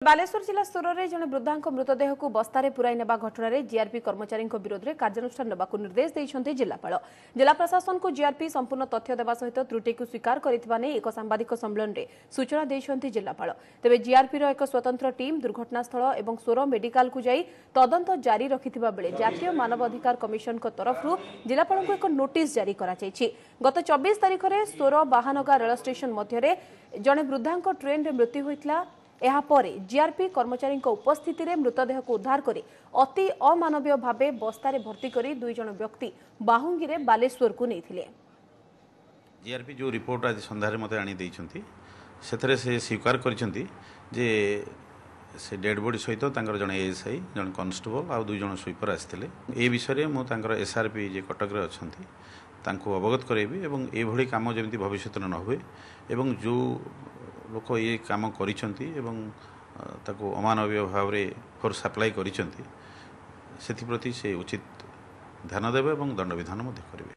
बालेश्वर जिला स्तर में जड़े वृद्धा मृतदेह को बस्तार पुराई नेबा घटना में जीआरपी कर्मचारी विरोध में कार्यानुष्ठान नेबाक निर्देश देते जिलापाल। जिला प्रशासन को जीआरपी संपूर्ण तथ्य देवा सहित त्रुटि को स्वीकार करथिबा नै एक सांबादिक सम्मेलन में सूचना देते जिलापाल। तेबे जीआरपी एक स्वतंत्र टीम दुर्घटनास्थल और सोर मेडिकल को जाई तदंत जारी रखिथिबा बेले जातीय मानव अधिकार कमिशन तरफ जिलापाल को एक नोटिस जारी करा जायछि। गत 24 तारिख में सोर बाहानगा रेल स्टेशन मध्य जड़े वृद्धा ट्रेन में मृत्यु होता। यापर जीआरपी कर्मचारी उपस्थित में मृतदेह को उद्धार कर अति अमानवीय भाव बस्तार भर्ती कर 2 जन व्यक्ति बाहुंगी बालेश्वर को नहीं। जीआरपी जो रिपोर्ट आज सन्धार मत आनी से स्वीकार करिसेंती जे से डेड बॉडी सहित जन एएसआई जन कॉन्स्टेबल आ 2 जन स्वीपर आसते ए विषय में मुझे एसआरपी जे कटक अच्छा अवगत करेबी एवं ये कम जमी भविष्य न हुए एवं जो लोक ये काम करिसेंती एवं ताको अमानवीय भाव में फोर्स अप्लाई करिसेंती से उचित ध्यान देवे और दंड विधान करेंगे।